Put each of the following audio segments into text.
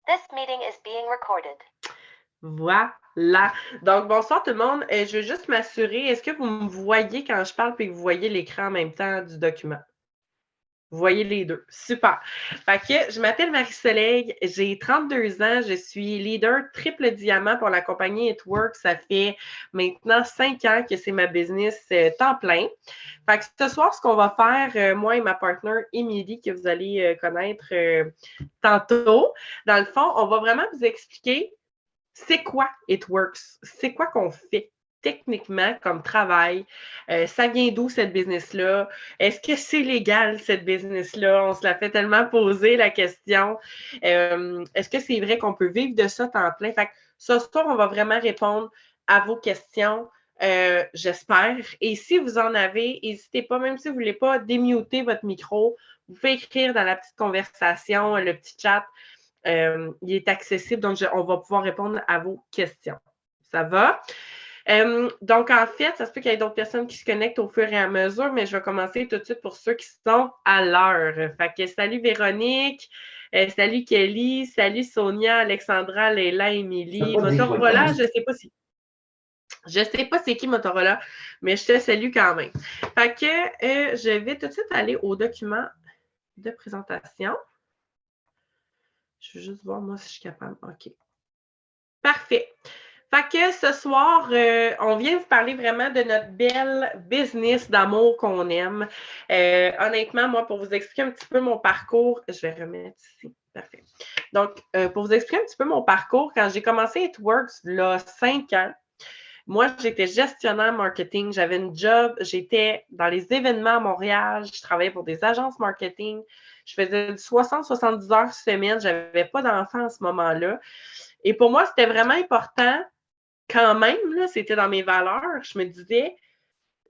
This meeting is being recorded. Voilà. Donc, bonsoir tout le monde. Je veux juste m'assurer, est-ce que vous me voyez quand je parle et que vous voyez l'écran en même temps du document? Vous voyez les deux. Super. Fait que je m'appelle Marie-Soleil, j'ai 32 ans, je suis leader triple diamant pour la compagnie It Works. Ça fait maintenant 5 ans que c'est ma business temps plein. Fait que ce soir, ce qu'on va faire, moi et ma partenaire Émilie, que vous allez connaître tantôt, dans le fond, on va vraiment vous expliquer c'est quoi It Works, c'est quoi qu'on fait techniquement comme travail, ça vient d'où cette business-là, est-ce que c'est légal cette business-là, on se la fait tellement poser la question, est-ce que c'est vrai qu'on peut vivre de ça temps plein, fait que ce soir, on va vraiment répondre à vos questions, j'espère, et si vous en avez, n'hésitez pas, même si vous ne voulez pas démuter votre micro, vous pouvez écrire dans la petite conversation, le petit chat. Il est accessible, donc on va pouvoir répondre à vos questions. Ça va? Donc, en fait, ça se peut qu'il y ait d'autres personnes qui se connectent au fur et à mesure, mais je vais commencer tout de suite pour ceux qui sont à l'heure. Fait que salut Véronique, salut Kelly, salut Sonia, Alexandra, Leila, Émilie. Motorola, je ne sais pas c'est qui Motorola, mais je te salue quand même. Fait que je vais tout de suite aller au document de présentation. Je veux juste voir, moi, si je suis capable. OK. Parfait. Fait que ce soir, on vient vous parler vraiment de notre belle business d'amour qu'on aime. Honnêtement, moi, pour vous expliquer un petit peu mon parcours, je vais remettre ici. Parfait. Donc, pour vous expliquer un petit peu mon parcours, quand j'ai commencé It Works, là, 5 ans, moi, j'étais gestionnaire marketing. J'avais une job. J'étais dans les événements à Montréal. Je travaillais pour des agences marketing. Je faisais 60-70 heures semaine. Je n'avais pas d'enfant à ce moment-là. Et pour moi, c'était vraiment important quand même. Là, c'était dans mes valeurs. Je me disais,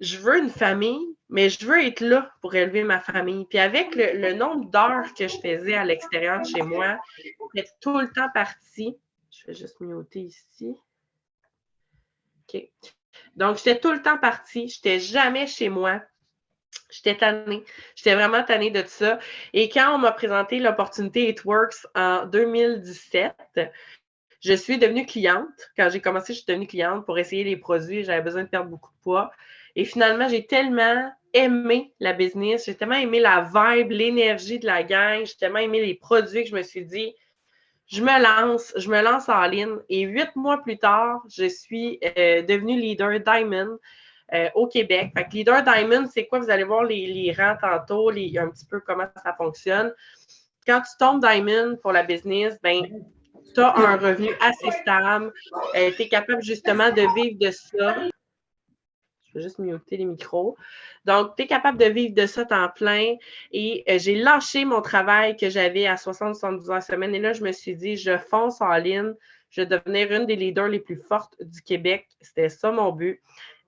je veux une famille, mais je veux être là pour élever ma famille. Puis avec le nombre d'heures que je faisais à l'extérieur de chez moi, j'étais tout le temps partie. Je vais juste muter ici. OK. Donc, j'étais tout le temps partie. Je n'étais jamais chez moi. J'étais tannée. J'étais vraiment tannée de ça. Et quand on m'a présenté l'opportunité It Works en 2017, je suis devenue cliente. Quand j'ai commencé, je suis devenue cliente pour essayer les produits. J'avais besoin de perdre beaucoup de poids. Et finalement, j'ai tellement aimé la business. J'ai tellement aimé la vibe, l'énergie de la gang. J'ai tellement aimé les produits que je me suis dit, je me lance en ligne. Et 8 mois plus tard, je suis devenue leader Diamond au Québec. Fait que leader Diamond, c'est quoi? Vous allez voir les rangs tantôt, un petit peu comment ça fonctionne. Quand tu tombes Diamond pour la business, ben tu as un revenu assez stable. Tu es capable justement de vivre de ça. Je vais juste muter les micros. Donc, tu es capable de vivre de ça temps plein. Et j'ai lâché mon travail que j'avais à 60-70 heures semaine. Et là, je me suis dit, je fonce en ligne. Je vais devenir une des leaders les plus fortes du Québec. C'était ça mon but.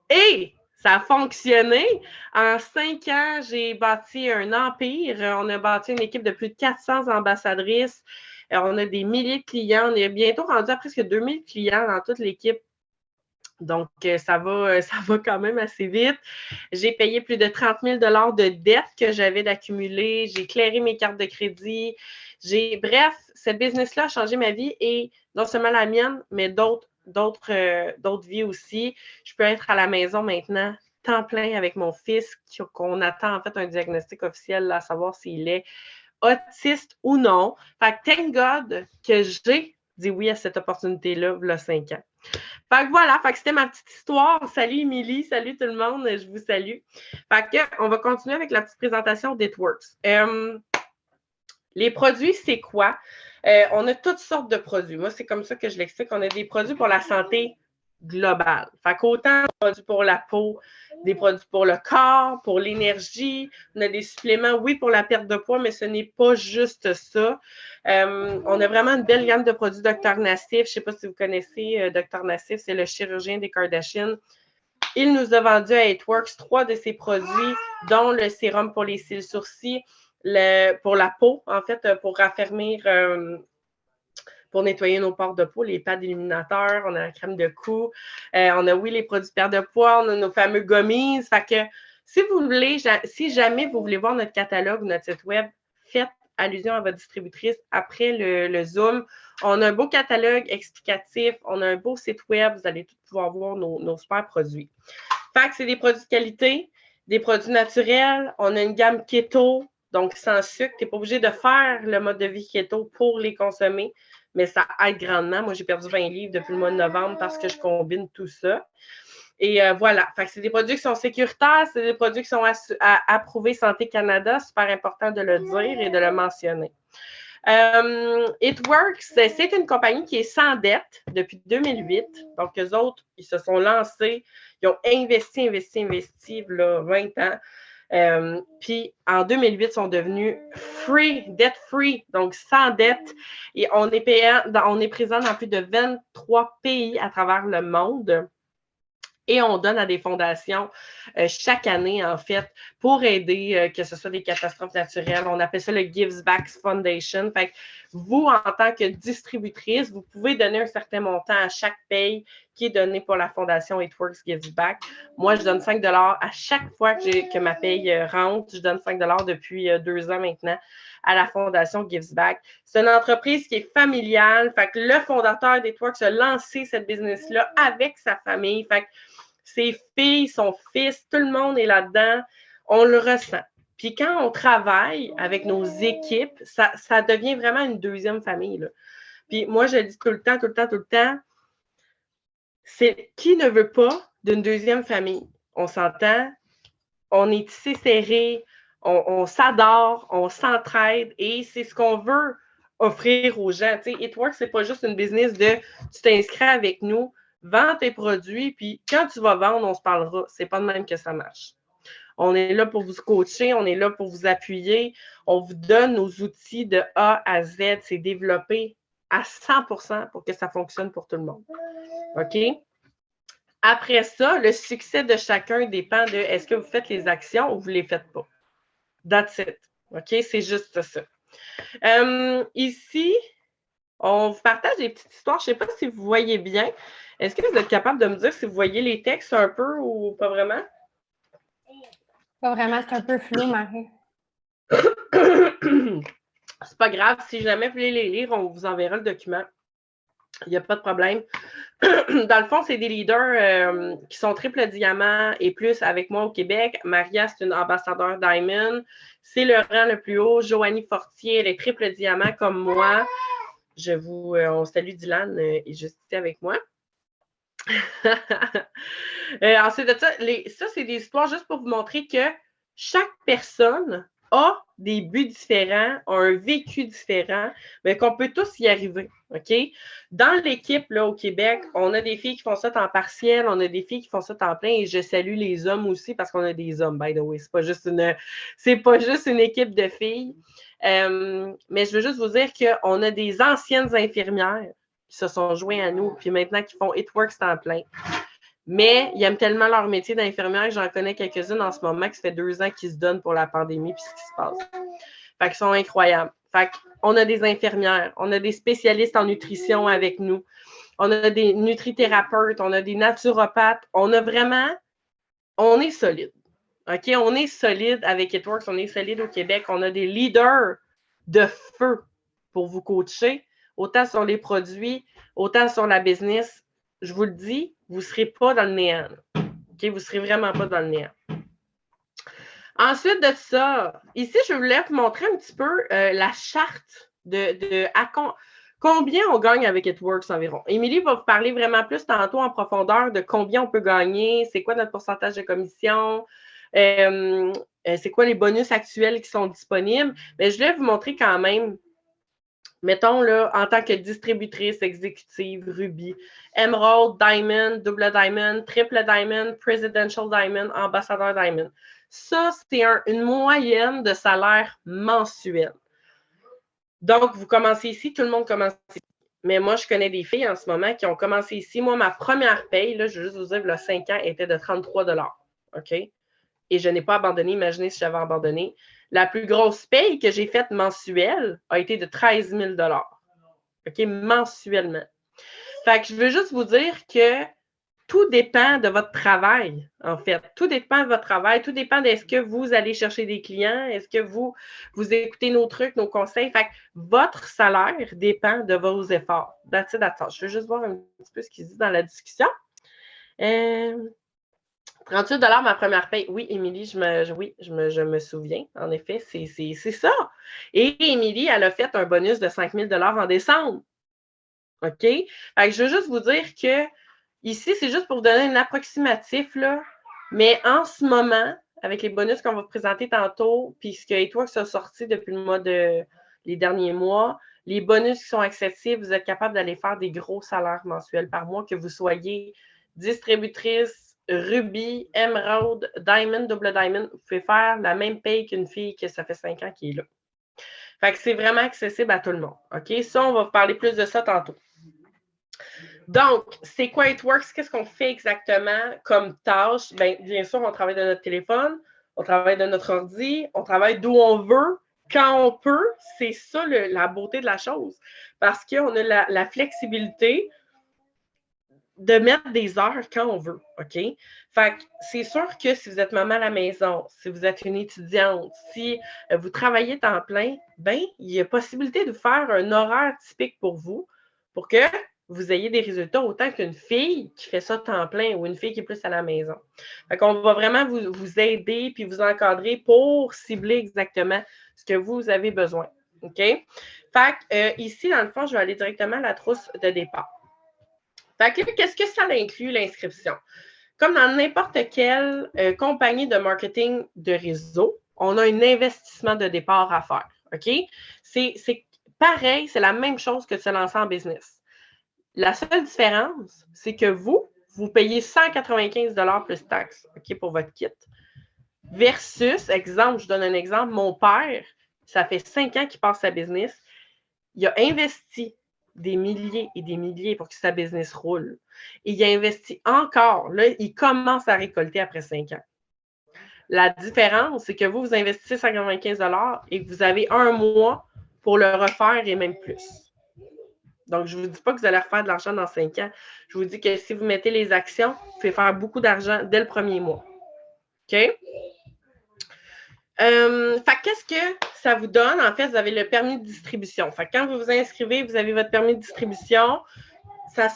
Et ça a fonctionné. En 5 ans, j'ai bâti un empire. On a bâti une équipe de plus de 400 ambassadrices. On a des milliers de clients. On est bientôt rendu à presque 2000 clients dans toute l'équipe. Donc, ça va quand même assez vite. J'ai payé plus de 30 000 $ de dettes que j'avais d'accumuler. J'ai clairé mes cartes de crédit. Bref, cette business-là a changé ma vie et non seulement la mienne, mais d'autres vies aussi. Je peux être à la maison maintenant, temps plein avec mon fils, qu'on attend en fait un diagnostic officiel, là, à savoir s'il est autiste ou non. Fait que thank God que j'ai dit oui à cette opportunité-là, il y a 5 ans. Fait que voilà, fait que c'était ma petite histoire. Salut Émilie, salut tout le monde, je vous salue. Fait que on va continuer avec la petite présentation d'It Works. Les produits, c'est quoi? On a toutes sortes de produits. Moi, c'est comme ça que je l'explique. On a des produits pour la santé globale. Fait qu'autant des produits pour la peau, des produits pour le corps, pour l'énergie. On a des suppléments, oui, pour la perte de poids, mais ce n'est pas juste ça. On a vraiment une belle gamme de produits Dr. Nassif. Je ne sais pas si vous connaissez Dr. Nassif, c'est le chirurgien des Kardashians. Il nous a vendu à It Works 3 de ses produits, dont le sérum pour les cils sourcils, pour la peau, en fait, pour raffermir, pour nettoyer nos pores de peau, les pads éliminateurs, on a la crème de cou, on a, oui, les produits perte de poids, on a nos fameux gummies. Fait que si jamais vous voulez voir notre catalogue, notre site web, faites allusion à votre distributrice après le Zoom. On a un beau catalogue explicatif, on a un beau site web, vous allez tout pouvoir voir nos super produits. Fait que c'est des produits de qualité, des produits naturels, on a une gamme keto, donc sans sucre. Tu n'es pas obligé de faire le mode de vie keto pour les consommer, mais ça aide grandement. Moi, j'ai perdu 20 livres depuis le mois de novembre parce que je combine tout ça. Et voilà, fait que c'est des produits qui sont sécuritaires, c'est des produits qui sont approuvés Santé Canada, super important de le dire et de le mentionner. It Works, c'est une compagnie qui est sans dette depuis 2008. Donc, eux autres, ils se sont lancés, ils ont investi, là, 20 ans. Puis, en 2008, ils sont devenus debt-free, donc sans dette. Et on est présent dans plus de 23 pays à travers le monde. Et on donne à des fondations chaque année, en fait, pour aider, que ce soit des catastrophes naturelles. On appelle ça le Gives Back Foundation. Fait que vous, en tant que distributrice, vous pouvez donner un certain montant à chaque paye qui est donné pour la fondation It Works Gives Back. Moi, je donne 5 $ à chaque fois que ma paye rentre. Je donne 5 $ depuis 2 ans maintenant à la fondation Gives Back. C'est une entreprise qui est familiale. Fait que le fondateur d'It Works a lancé cette business-là avec sa famille. Fait que ses filles, son fils, tout le monde est là-dedans. On le ressent. Puis quand on travaille avec nos équipes, ça devient vraiment une deuxième famille, là. Puis moi, je le dis tout le temps, c'est qui ne veut pas d'une deuxième famille? On s'entend, on est tissé serré, on s'adore, on s'entraide et c'est ce qu'on veut offrir aux gens. Tu sais, It Works, c'est pas juste une business de tu t'inscris avec nous, vends tes produits, puis quand tu vas vendre, on se parlera. C'est pas de même que ça marche. On est là pour vous coacher, on est là pour vous appuyer. On vous donne nos outils de A à Z. C'est développé à 100% pour que ça fonctionne pour tout le monde. OK? Après ça, le succès de chacun dépend de est-ce que vous faites les actions ou vous ne les faites pas. That's it. OK? C'est juste ça. Ici, on vous partage des petites histoires. Je ne sais pas si vous voyez bien. Est-ce que vous êtes capable de me dire si vous voyez les textes un peu ou pas vraiment? Pas vraiment, c'est un peu flou, Marie. C'est pas grave. Si jamais vous voulez les lire, on vous enverra le document. Il n'y a pas de problème. Dans le fond, c'est des leaders qui sont triple diamant et plus avec moi au Québec. Maria, c'est une ambassadeur Diamond. C'est le rang le plus haut. Joanie Fortier, elle est triple diamant comme moi. On salue Dylan et juste ici avec moi. Ensuite de ça, ça, c'est des histoires juste pour vous montrer que chaque personne a des buts différents, a un vécu différent, mais qu'on peut tous y arriver, OK? Dans l'équipe, là, au Québec, on a des filles qui font ça temps partiel, on a des filles qui font ça temps plein, et je salue les hommes aussi parce qu'on a des hommes, by the way. C'est pas juste une équipe de filles. Mais je veux juste vous dire qu'on a des anciennes infirmières qui se sont joints à nous, puis maintenant qui font It Works temps plein. Mais ils aiment tellement leur métier d'infirmière que j'en connais quelques-unes en ce moment qui ça fait 2 ans qu'ils se donnent pour la pandémie puis ce qui se passe. Fait qu'ils sont incroyables. Fait qu'on a des infirmières, on a des spécialistes en nutrition avec nous, on a des nutrithérapeutes, on a des naturopathes, on est solide. OK? On est solide avec It Works, on est solide au Québec, on a des leaders de feu pour vous coacher, autant sur les produits, autant sur la business. Je vous le dis, vous ne serez pas dans le néant. OK? Vous ne serez vraiment pas dans le néant. Ensuite de ça, ici, je voulais vous montrer un petit peu la charte de combien on gagne avec It Works environ. Émilie va vous parler vraiment plus tantôt en profondeur de combien on peut gagner, c'est quoi notre pourcentage de commission, c'est quoi les bonus actuels qui sont disponibles. Mais je voulais vous montrer quand même, mettons, là, en tant que distributrice exécutive, Ruby, Emerald, Diamond, Double Diamond, Triple Diamond, Presidential Diamond, Ambassadeur Diamond. Ça, c'est une moyenne de salaire mensuel. Donc, vous commencez ici, tout le monde commence ici. Mais moi, je connais des filles en ce moment qui ont commencé ici. Moi, ma première paye, là, je veux juste vous dire, il y a 5 ans, était de 33 $. OK? Et je n'ai pas abandonné. Imaginez si j'avais abandonné. La plus grosse paye que j'ai faite mensuelle a été de 13 000 $. OK? Mensuellement. Fait que je veux juste vous dire que tout dépend de votre travail, en fait. Tout dépend de votre travail, tout dépend de est-ce que vous allez chercher des clients, est-ce que vous écoutez nos trucs, nos conseils. Fait que votre salaire dépend de vos efforts. That's it, that's all. Je veux juste voir un petit peu ce qu'ils disent dans la discussion. 38 ma première paye. Oui, Émilie, je me souviens. En effet, c'est ça. Et Émilie, elle a fait un bonus de 5 000 en décembre. OK? Fait que je veux juste vous dire que ici, c'est juste pour vous donner un approximatif, là. Mais en ce moment, avec les bonus qu'on va vous présenter tantôt, puis ce que Eatworks a sorti depuis les derniers mois, les bonus qui sont accessibles, vous êtes capable d'aller faire des gros salaires mensuels par mois, que vous soyez distributrice, Ruby, Emerald, Diamond, Double Diamond. Vous pouvez faire la même paye qu'une fille que ça fait 5 ans qui est là. Fait que c'est vraiment accessible à tout le monde. OK? Ça, on va vous parler plus de ça tantôt. Donc, c'est quoi Eatworks? Qu'est-ce qu'on fait exactement comme tâche? Bien sûr, on travaille de notre téléphone, on travaille de notre ordi, on travaille d'où on veut, quand on peut. C'est ça la beauté de la chose. Parce qu'on a la flexibilité de mettre des heures quand on veut, OK? Fait que c'est sûr que si vous êtes maman à la maison, si vous êtes une étudiante, si vous travaillez temps plein, il y a possibilité de faire un horaire typique pour vous pour que vous ayez des résultats autant qu'une fille qui fait ça temps plein ou une fille qui est plus à la maison. Fait qu'on va vraiment vous aider puis vous encadrer pour cibler exactement ce que vous avez besoin, OK? Fait que ici, dans le fond, je vais aller directement à la trousse de départ. Fait que qu'est-ce que ça inclut, l'inscription? Comme dans n'importe quelle compagnie de marketing de réseau, on a un investissement de départ à faire. OK? C'est pareil, c'est la même chose que de se lancer en business. La seule différence, c'est que vous payez 195 $ plus taxes, OK, pour votre kit. Versus, exemple, je donne un exemple, mon père, ça fait 5 ans qu'il passe sa business, il a investi des milliers et des milliers pour que sa business roule. Et il a investi encore. Là, il commence à récolter après 5 ans. La différence, c'est que vous investissez 195 $ et que vous avez un mois pour le refaire et même plus. Donc, je ne vous dis pas que vous allez refaire de l'argent dans 5 ans. Je vous dis que si vous mettez les actions, vous pouvez faire beaucoup d'argent dès le premier mois. OK? Qu'est-ce que ça vous donne? En fait, vous avez le permis de distribution. Fait que quand vous vous inscrivez, vous avez votre permis de distribution. Ça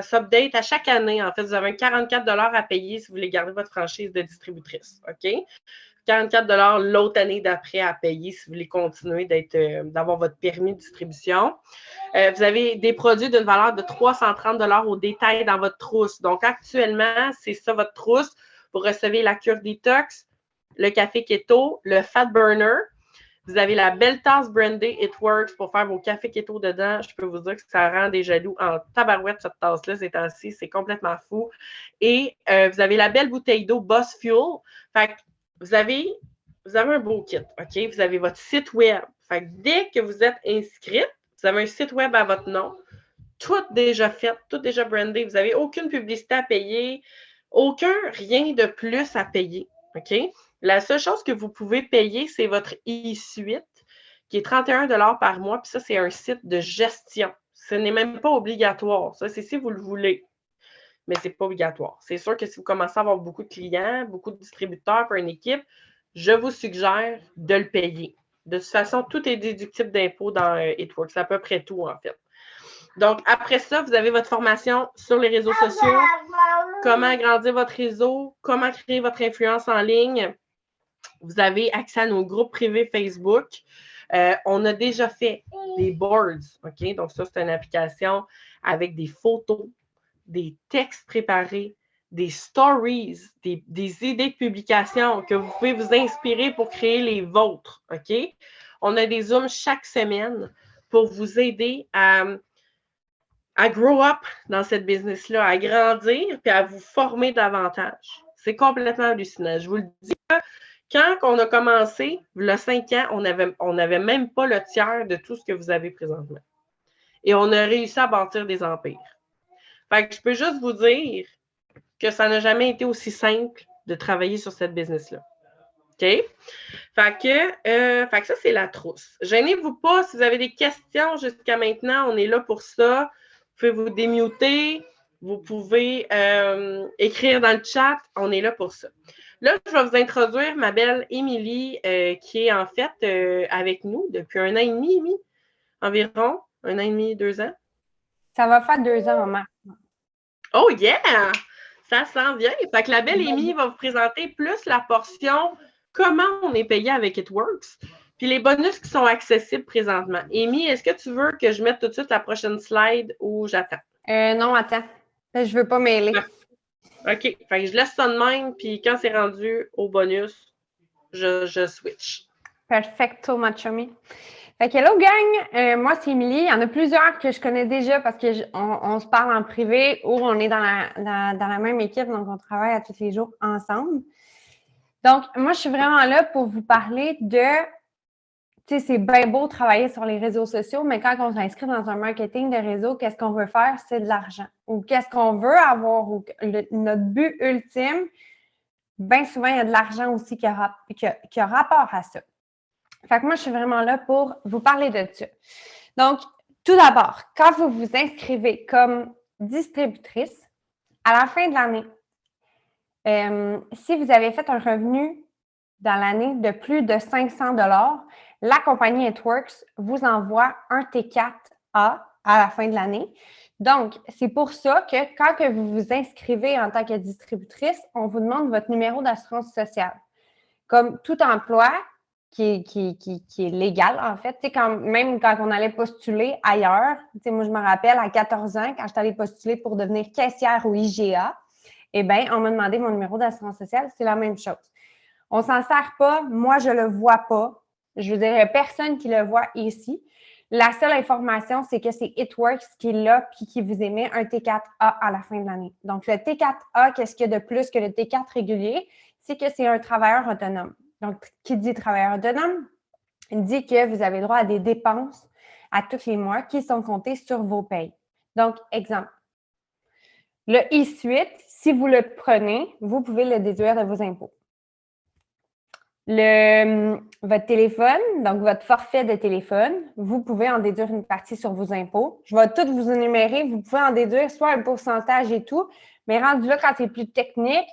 s'update à chaque année. En fait, vous avez un 44 $ à payer si vous voulez garder votre franchise de distributrice. OK? 44 $ l'autre année d'après à payer si vous voulez continuer d'avoir votre permis de distribution. Vous avez des produits d'une valeur de 330 $ au détail dans votre trousse. Donc, actuellement, c'est ça votre trousse. Vous recevez la cure détox, le café keto, le fat burner. Vous avez la belle tasse brandée Eatworks pour faire vos cafés keto dedans. Je peux vous dire que ça rend des jaloux en tabarouette, cette tasse-là, ces temps-ci. C'est complètement fou. Et vous avez la belle bouteille d'eau Boss Fuel. Fait que vous avez un beau kit, OK? Vous avez votre site web. Fait que dès que vous êtes inscrite, vous avez un site web à votre nom. Tout déjà fait, tout déjà brandé. Vous n'avez aucune publicité à payer, rien de plus à payer, OK? La seule chose que vous pouvez payer, c'est votre e-suite, qui est 31 $ par mois. Puis ça, c'est un site de gestion. Ce n'est même pas obligatoire. Ça, c'est si vous le voulez. Mais ce n'est pas obligatoire. C'est sûr que si vous commencez à avoir beaucoup de clients, beaucoup de distributeurs pour une équipe, je vous suggère de le payer. De toute façon, tout est déductible d'impôts dans Eatworks. C'est à peu près tout, en fait. Donc, après ça, vous avez votre formation sur les réseaux sociaux, comment agrandir votre réseau, comment créer votre influence en ligne. Vous avez accès à nos groupes privés Facebook. On a déjà fait des boards, OK? Donc, ça, c'est une application avec des photos, des textes préparés, des stories, des idées de publication que vous pouvez vous inspirer pour créer les vôtres, OK? On a des Zooms chaque semaine pour vous aider à grow up dans cette business-là, à grandir puis à vous former davantage. C'est complètement hallucinant. Je vous le dis, quand on a commencé, il y a 5 ans, on n'avait même pas le tiers de tout ce que vous avez présentement. Et on a réussi à bâtir des empires. Fait que je peux juste vous dire que ça n'a jamais été aussi simple de travailler sur cette business-là. OK? Fait que ça, c'est la trousse. Gênez-vous pas si vous avez des questions jusqu'à maintenant. On est là pour ça. Vous pouvez vous démuter. Vous pouvez écrire dans le chat. On est là pour ça. Là, je vais vous introduire ma belle Émilie, qui est en fait avec nous depuis 1 an et demi, environ. 1 an et demi, 2 ans. Ça va faire 2 ans en mars. Oh yeah! Ça sent bien. Fait que la belle Émilie va vous présenter plus la portion comment on est payé avec It Works, puis les bonus qui sont accessibles présentement. Émilie, est-ce que tu veux que je mette tout de suite la prochaine slide ou j'attends? Non, attends. Je veux pas mêler. OK. Fait que je laisse ça de même, puis quand c'est rendu au bonus, je switch. Perfecto, machomi. Fait que hello gang, moi c'est Émilie. Il y en a plusieurs que je connais déjà parce que on se parle en privé ou on est dans la même équipe, donc on travaille à tous les jours ensemble. Donc, moi, je suis vraiment là pour vous parler de, tu sais, c'est bien beau travailler sur les réseaux sociaux, mais quand on s'inscrit dans un marketing de réseau, qu'est-ce qu'on veut faire? C'est de l'argent. Ou qu'est-ce qu'on veut avoir? Ou notre but ultime, bien souvent, il y a de l'argent aussi qui a rapport à ça. Fait que moi, je suis vraiment là pour vous parler de ça. Donc, tout d'abord, quand vous vous inscrivez comme distributrice, à la fin de l'année, si vous avez fait un revenu dans l'année de plus de 500 $, la compagnie It Works vous envoie un T4A à la fin de l'année. Donc, c'est pour ça que quand que vous vous inscrivez en tant que distributrice, on vous demande votre numéro d'assurance sociale. Comme tout emploi qui est légal, en fait. Tu sais, même quand on allait postuler ailleurs, tu sais, moi, je me rappelle, à 14 ans, quand je suis allée postuler pour devenir caissière au IGA, eh bien, on m'a demandé mon numéro d'assurance sociale. C'est la même chose. On ne s'en sert pas. Moi, je ne le vois pas. Je veux dire, il n'y a personne qui le voit ici. La seule information, c'est que c'est It Works qui est là puis qui vous émet un T4A à la fin de l'année. Donc, le T4A, qu'est-ce qu'il y a de plus que le T4 régulier? C'est que c'est un travailleur autonome. Donc, qui dit travailleur autonome? Il dit que vous avez droit à des dépenses à tous les mois qui sont comptées sur vos payes. Donc, exemple. Le I-8, si vous le prenez, vous pouvez le déduire de vos impôts. Votre téléphone, donc votre forfait de téléphone, vous pouvez en déduire une partie sur vos impôts. Je vais tout vous énumérer. Vous pouvez en déduire soit un pourcentage et tout, mais rendu là, quand c'est plus technique,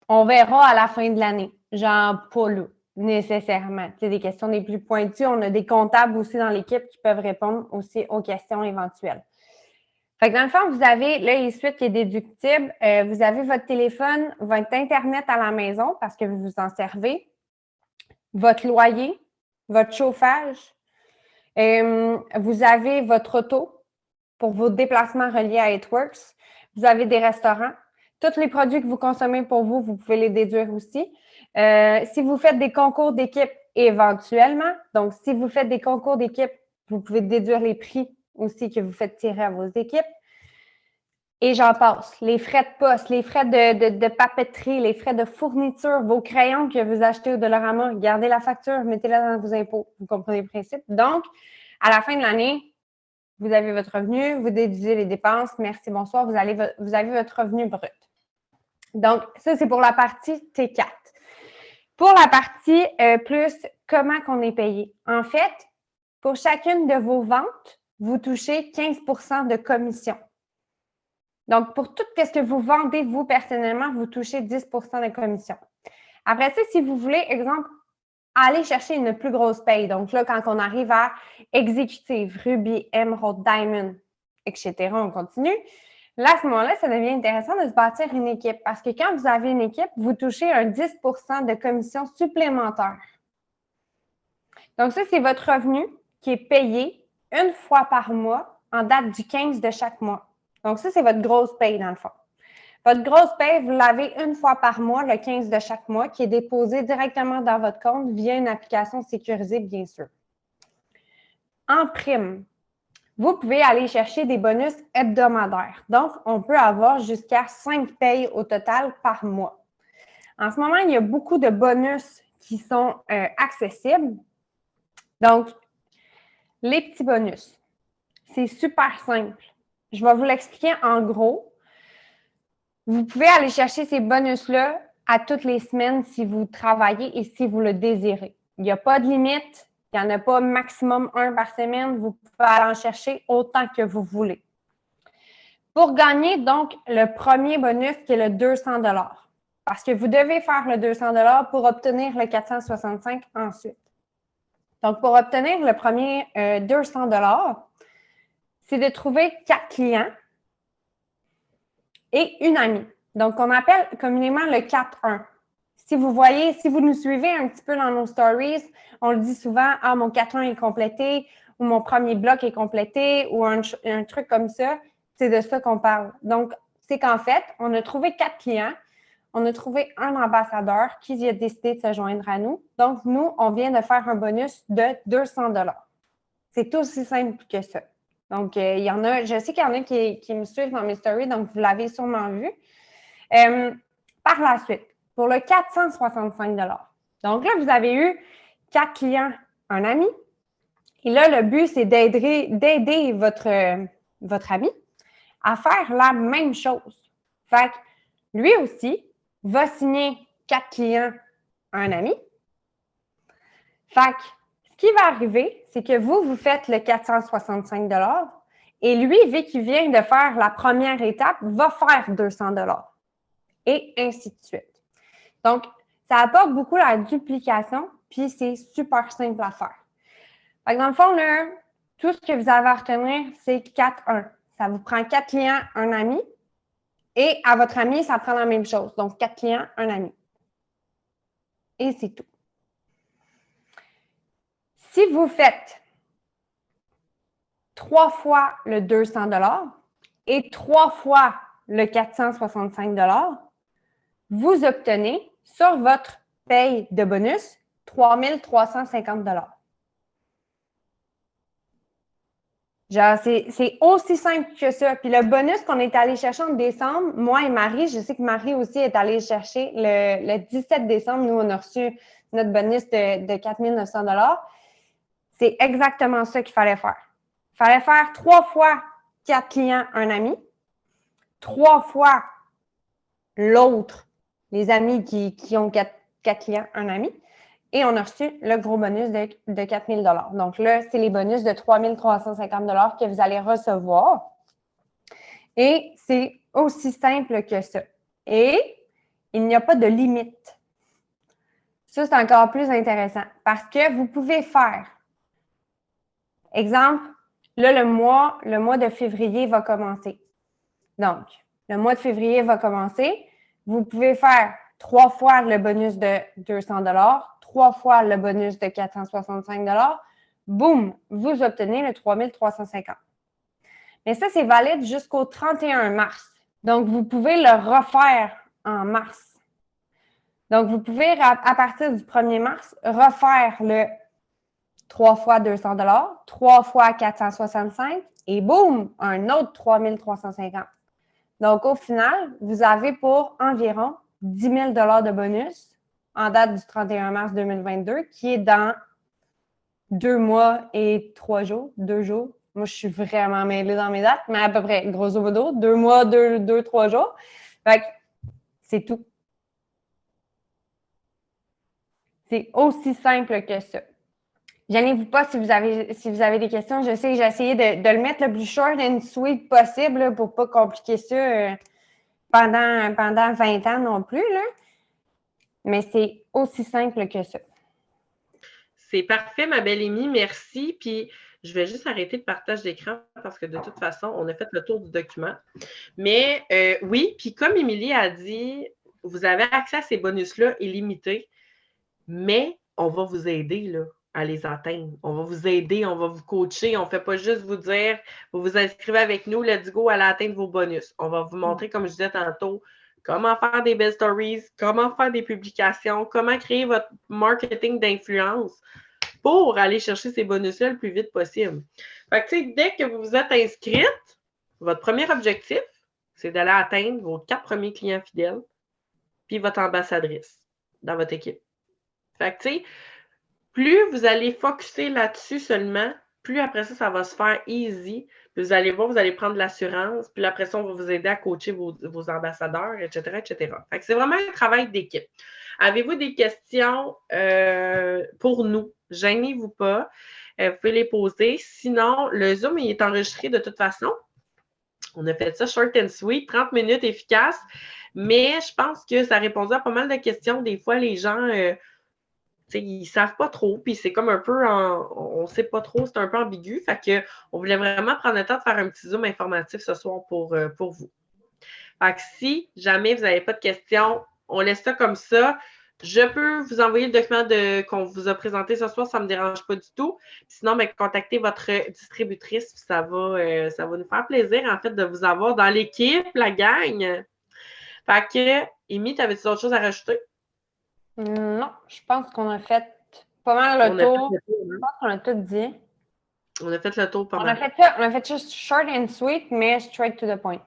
on verra à la fin de l'année. Genre, pas là, nécessairement. C'est des questions des plus pointues. On a des comptables aussi dans l'équipe qui peuvent répondre aussi aux questions éventuelles. Fait que dans le fond, vous avez le I-8 qui est déductible. Vous avez votre téléphone, votre Internet à la maison parce que vous vous en servez, votre loyer, votre chauffage. Vous avez votre auto pour vos déplacements reliés à It Works. Vous avez des restaurants. Tous les produits que vous consommez pour vous, vous pouvez les déduire aussi. Si vous faites des concours d'équipe, éventuellement, donc si vous faites des concours d'équipe, vous pouvez déduire les prix aussi que vous faites tirer à vos équipes. Et j'en passe. Les frais de poste, les frais de papeterie, les frais de fourniture, vos crayons que vous achetez au Dollarama, gardez la facture, mettez-la dans vos impôts. Vous comprenez le principe? Donc, à la fin de l'année, vous avez votre revenu, vous déduisez les dépenses. Merci, bonsoir. Vous avez votre revenu brut. Donc, ça, c'est pour la partie T4. Pour la partie plus comment qu'on est payé. En fait, pour chacune de vos ventes, vous touchez 15 % de commission. Donc, pour tout ce que vous vendez, vous, personnellement, vous touchez 10 % de commission. Après ça, si vous voulez, exemple, aller chercher une plus grosse paye. Donc là, quand on arrive à exécutive, Ruby, Emerald, Diamond, etc., on continue. Là, à ce moment-là, ça devient intéressant de se bâtir une équipe parce que quand vous avez une équipe, vous touchez un 10 % de commission supplémentaire. Donc ça, c'est votre revenu qui est payé une fois par mois en date du 15 de chaque mois. Donc ça, c'est votre grosse paye dans le fond. Votre grosse paye, vous l'avez une fois par mois, le 15 de chaque mois, qui est déposée directement dans votre compte via une application sécurisée, bien sûr. En prime, vous pouvez aller chercher des bonus hebdomadaires. Donc, on peut avoir jusqu'à 5 payes au total par mois. En ce moment, il y a beaucoup de bonus qui sont accessibles. Donc, les petits bonus, c'est super simple. Je vais vous l'expliquer en gros. Vous pouvez aller chercher ces bonus-là à toutes les semaines si vous travaillez et si vous le désirez. Il n'y a pas de limite. Il n'y en a pas maximum un par semaine. Vous pouvez aller en chercher autant que vous voulez. Pour gagner, donc, le premier bonus qui est le 200 $. Parce que vous devez faire le 200 $ pour obtenir le 465 ensuite. Donc, pour obtenir le premier 200 $, c'est de trouver 4 clients et une amie. Donc, on appelle communément le 4-1. Si vous voyez, si vous nous suivez un petit peu dans nos stories, on le dit souvent, ah, mon 4-1 est complété, ou mon premier bloc est complété, ou un truc comme ça. C'est de ça qu'on parle. Donc, c'est qu'en fait, on a trouvé 4 clients, on a trouvé un ambassadeur qui a décidé de se joindre à nous. Donc, nous, on vient de faire un bonus de 200 $. C'est aussi simple que ça. Donc, il y en a, je sais qu'il y en a qui me suivent dans mes stories, donc vous l'avez sûrement vu. Par la suite, pour le 465 $. Donc là, vous avez eu 4 clients, un ami. Et là, le but, c'est d'aider votre ami à faire la même chose. Fait que lui aussi va signer 4 clients, un ami. Fait que ce qui va arriver, c'est que vous faites le 465 $ et lui, vu qu'il vient de faire la première étape, va faire 200 $ et ainsi de suite. Donc, ça apporte beaucoup la duplication, puis c'est super simple à faire. Fait que dans le fond, là, tout ce que vous avez à retenir, c'est 4-1. Ça vous prend 4 clients, un ami. Et à votre ami, ça prend la même chose. Donc, 4 clients, un ami. Et c'est tout. Si vous faites 3 fois le 200 $ et 3 fois le 465 $, vous obtenez sur votre paye de bonus 3 350 $. Genre, c'est aussi simple que ça. Puis le bonus qu'on est allé chercher en décembre, moi et Marie, je sais que Marie aussi est allée chercher le 17 décembre. Nous, on a reçu notre bonus de 4 900 $. C'est exactement ça qu'il fallait faire. Il fallait faire 3 fois 4 clients, un ami, 3 fois l'autre, les amis qui ont 4 clients, un ami, et on a reçu le gros bonus de 4 000 $. Donc là, c'est les bonus de 3 350 $ que vous allez recevoir. Et c'est aussi simple que ça. Et il n'y a pas de limite. Ça, c'est encore plus intéressant parce que vous pouvez faire, exemple, là, le mois de février va commencer. Donc, le mois de février va commencer. Vous pouvez faire 3 fois le bonus de 200 $, 3 fois le bonus de 465 $. Boum, vous obtenez le 3 350. Mais ça, c'est valide jusqu'au 31 mars. Donc, vous pouvez le refaire en mars. Donc, vous pouvez, à partir du 1er mars, refaire le 3 fois 200 $, 3 fois 465 et boum, un autre 3 350. Donc, au final, vous avez pour environ 10 000 $ de bonus en date du 31 mars 2022, qui est dans 2 mois et 3 jours, 2 jours. Moi, je suis vraiment mêlée dans mes dates, mais à peu près, grosso modo, 2 mois, 3 jours. Fait que c'est tout. C'est aussi simple que ça. Gênez-vous pas si vous avez des questions. Je sais que j'ai essayé de le mettre le plus short and sweet possible là, pour ne pas compliquer ça pendant 20 ans non plus. Là. Mais c'est aussi simple que ça. C'est parfait, ma belle Émy. Merci. Puis, je vais juste arrêter le partage d'écran parce que de toute façon, on a fait le tour du document. Mais oui, puis comme Émilie a dit, vous avez accès à ces bonus-là illimités, mais on va vous aider là, à les atteindre. On va vous aider, on va vous coacher. On ne fait pas juste vous dire, vous vous inscrivez avec nous, let's go, à atteindre vos bonus. On va vous montrer, comme je disais tantôt, comment faire des belles stories, comment faire des publications, comment créer votre marketing d'influence pour aller chercher ces bonus-là le plus vite possible. Fait que, tu sais, dès que vous vous êtes inscrite, votre premier objectif, c'est d'aller atteindre vos 4 premiers clients fidèles, puis votre ambassadrice dans votre équipe. Fait que, tu sais, plus vous allez focuser là-dessus seulement, plus après ça, ça va se faire easy. Puis vous allez voir, vous allez prendre de l'assurance, puis après ça, on va vous aider à coacher vos ambassadeurs, etc., etc. Fait que c'est vraiment un travail d'équipe. Avez-vous des questions pour nous? Gênez-vous pas. Vous pouvez les poser. Sinon, le Zoom il est enregistré de toute façon. On a fait ça short and sweet, 30 minutes efficace, mais je pense que ça répondait à pas mal de questions. Des fois, les gens, ils ne savent pas trop, puis c'est comme un peu, on ne sait pas trop, c'est un peu ambigu. Fait qu'on voulait vraiment prendre le temps de faire un petit zoom informatif ce soir pour vous. Fait que si jamais vous n'avez pas de questions, on laisse ça comme ça. Je peux vous envoyer le document qu'on vous a présenté ce soir, ça ne me dérange pas du tout. Sinon, contactez votre distributrice, puis ça va nous faire plaisir, en fait, de vous avoir dans l'équipe, la gang. Fait que, Amy, t'avais-tu d'autres choses à rajouter? Non, je pense qu'on a fait pas mal le tour. Je pense qu'on a tout dit. On a fait le tour pas On mal. a fait juste short and sweet, mais straight to the point.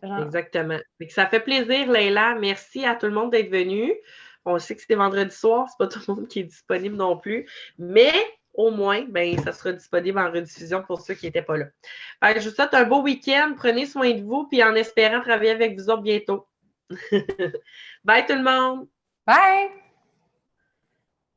Exactement. Fait que ça fait plaisir, Leïla. Merci à tout le monde d'être venu. On sait que c'est vendredi soir, c'est pas tout le monde qui est disponible non plus, mais au moins, ça sera disponible en rediffusion pour ceux qui n'étaient pas là. Fait que je vous souhaite un beau week-end. Prenez soin de vous, puis en espérant travailler avec vous autres bientôt. Bye tout le monde! Bye!